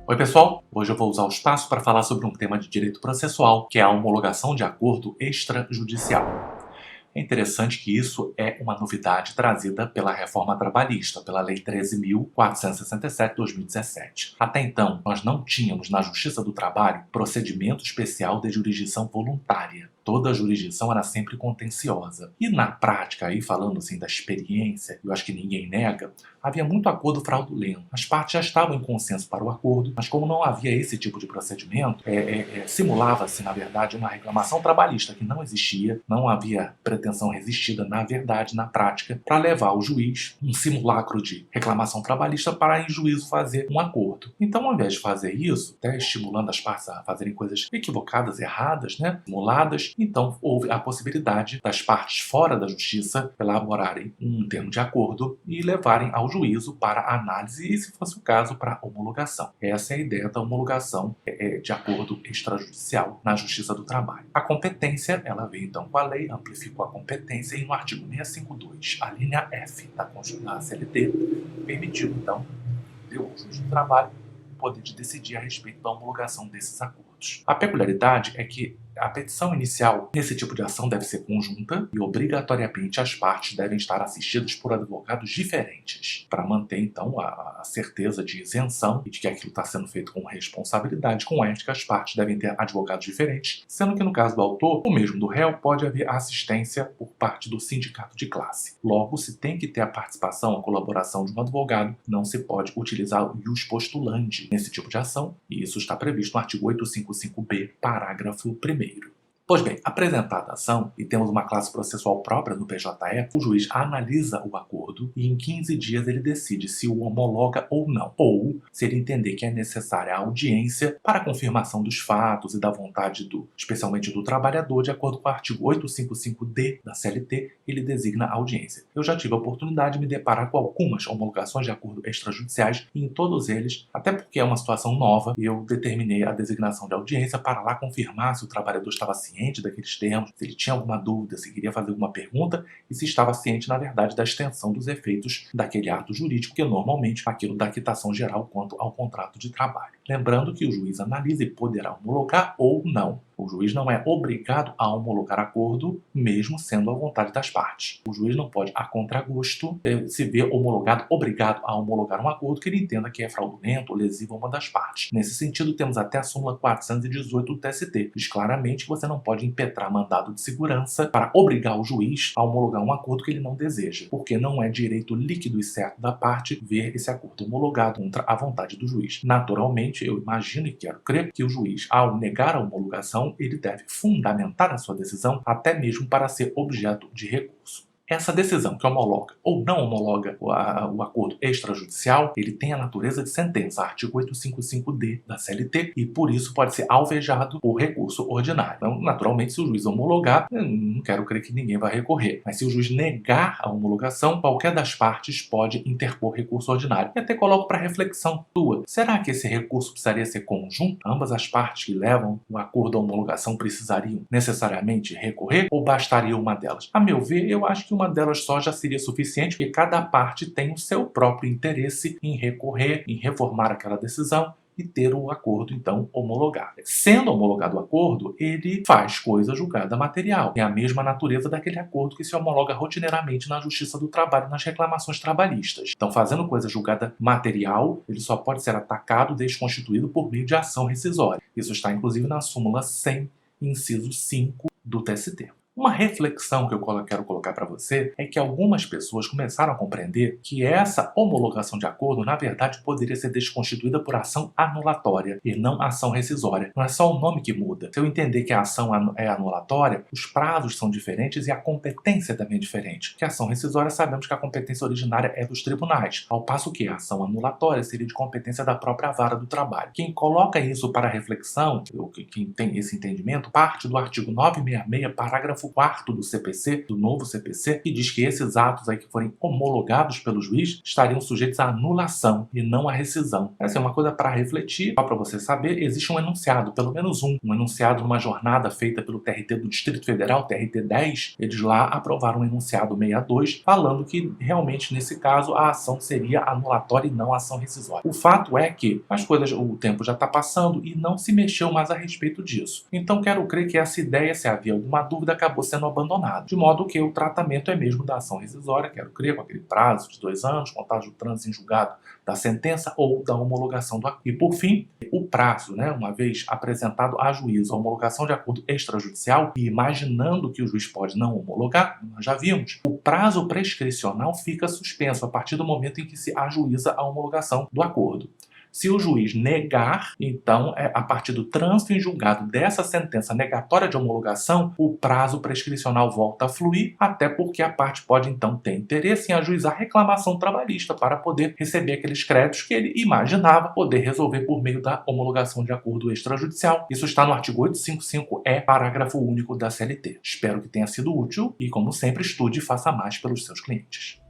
Oi pessoal, hoje eu vou usar o espaço para falar sobre um tema de direito processual, que é a homologação de acordo extrajudicial. É interessante que isso é uma novidade trazida pela reforma trabalhista, pela Lei 13.467 de 2017. Até então, nós não tínhamos na Justiça do Trabalho procedimento especial de jurisdição voluntária. Toda a jurisdição era sempre contenciosa. E na prática, aí falando assim da experiência, eu acho que ninguém nega, havia muito acordo fraudulento. As partes já estavam em consenso para o acordo, mas como não havia esse tipo de procedimento, simulava-se, na verdade, uma reclamação trabalhista que não existia, não havia pretensão resistida, na verdade, na prática, para levar ao juiz um simulacro de reclamação trabalhista para, em juízo, fazer um acordo. Então, ao invés de fazer isso, até estimulando as partes a fazerem coisas equivocadas, erradas, simuladas, então houve a possibilidade das partes fora da justiça elaborarem um termo de acordo e levarem ao juízo para análise e, se fosse o caso, para homologação. Essa é a ideia da homologação de acordo extrajudicial na Justiça do Trabalho. A competência, ela veio então com a lei, amplificou a competência e no artigo 652, a linha F da CLT, permitiu então ao juiz do trabalho o poder de decidir a respeito da homologação desses acordos. A peculiaridade é que a petição inicial nesse tipo de ação deve ser conjunta e obrigatoriamente as partes devem estar assistidas por advogados diferentes para manter então a certeza de isenção e de que aquilo está sendo feito com responsabilidade, com ética. As partes devem ter advogados diferentes, sendo que no caso do autor, o mesmo do réu, pode haver assistência por parte do sindicato de classe. Logo, se tem que ter a participação, a colaboração de um advogado, não se pode utilizar o ius postulandi nesse tipo de ação, e isso está previsto no artigo 855b, parágrafo 1º. Pois bem, apresentada a ação, e temos uma classe processual própria no PJE, o juiz analisa o acordo e em 15 dias ele decide se o homologa ou não, ou se ele entender que é necessária a audiência para a confirmação dos fatos e da vontade especialmente do trabalhador, de acordo com o artigo 855d da CLT, ele designa a audiência. Eu já tive a oportunidade de me deparar com algumas homologações de acordo extrajudiciais e em todos eles, até porque é uma situação nova, eu determinei a designação de audiência para lá confirmar se o trabalhador estava ciente daqueles termos, se ele tinha alguma dúvida, se queria fazer alguma pergunta e se estava ciente, na verdade, da extensão dos efeitos daquele ato jurídico, que é normalmente aquilo da quitação geral quanto ao contrato de trabalho. Lembrando que o juiz analisa e poderá homologar ou não. O juiz não é obrigado a homologar acordo, mesmo sendo à vontade das partes. O juiz não pode, a contragosto, se ver obrigado a homologar um acordo que ele entenda que é fraudulento ou lesivo a uma das partes. Nesse sentido, temos até a súmula 418 do TST. Diz claramente que você não pode impetrar mandado de segurança para obrigar o juiz a homologar um acordo que ele não deseja, porque não é direito líquido e certo da parte ver esse acordo homologado contra a vontade do juiz. Naturalmente, eu imagino e quero crer que o juiz, ao negar a homologação, ele deve fundamentar a sua decisão até mesmo para ser objeto de recurso. Essa decisão que homologa ou não homologa o acordo extrajudicial, ele tem a natureza de sentença, artigo 855d da CLT, e por isso pode ser alvejado por recurso ordinário. Então, naturalmente, se o juiz homologar, eu não quero crer que ninguém vai recorrer, mas se o juiz negar a homologação, qualquer das partes pode interpor recurso ordinário. E até coloco para reflexão tua, será que esse recurso precisaria ser conjunto? Ambas as partes que levam o acordo à homologação precisariam necessariamente recorrer ou bastaria uma delas? A meu ver, eu acho que uma delas só já seria suficiente, porque cada parte tem o seu próprio interesse em recorrer, em reformar aquela decisão e ter o acordo, então, homologado. Sendo homologado o acordo, ele faz coisa julgada material. É a mesma natureza daquele acordo que se homologa rotineiramente na Justiça do Trabalho, nas reclamações trabalhistas. Então, fazendo coisa julgada material, ele só pode ser atacado, desconstituído por meio de ação rescisória. Isso está, inclusive, na súmula 100, inciso 5 do TST. Uma reflexão que eu quero colocar para você é que algumas pessoas começaram a compreender que essa homologação de acordo, na verdade, poderia ser desconstituída por ação anulatória e não ação rescisória. Não é só o nome que muda. Se eu entender que a ação é anulatória, os prazos são diferentes e a competência também é diferente. Que a ação rescisória, sabemos que a competência originária é dos tribunais, ao passo que a ação anulatória seria de competência da própria vara do trabalho. Quem coloca isso para reflexão, ou quem tem esse entendimento, parte do artigo 966, parágrafo 4º do CPC, do novo CPC, que diz que esses atos aí que forem homologados pelo juiz estariam sujeitos à anulação e não à rescisão. Essa é uma coisa para refletir. Só para você saber, existe um enunciado, pelo menos um enunciado numa jornada feita pelo TRT do Distrito Federal, TRT 10. Eles lá aprovaram um enunciado 62, falando que realmente nesse caso a ação seria anulatória e não ação rescisória. O fato é que as coisas, o tempo já está passando e não se mexeu mais a respeito disso. Então quero crer que essa ideia, se havia alguma dúvida, acabou sendo abandonada. De modo que o tratamento é mesmo da ação rescisória, quero crer, com aquele prazo de 2 anos, contagem do trânsito em julgado da sentença ou da homologação do acordo. E por fim, o prazo, uma vez apresentado a juízo a homologação de acordo extrajudicial, e imaginando que o juiz pode não homologar, nós já vimos, o prazo prescricional fica suspenso a partir do momento em que se ajuiza a homologação do acordo. Se o juiz negar, então, a partir do trânsito em julgado dessa sentença negatória de homologação, o prazo prescricional volta a fluir, até porque a parte pode, então, ter interesse em ajuizar reclamação trabalhista para poder receber aqueles créditos que ele imaginava poder resolver por meio da homologação de acordo extrajudicial. Isso está no artigo 855-E, parágrafo único da CLT. Espero que tenha sido útil e, como sempre, estude e faça mais pelos seus clientes.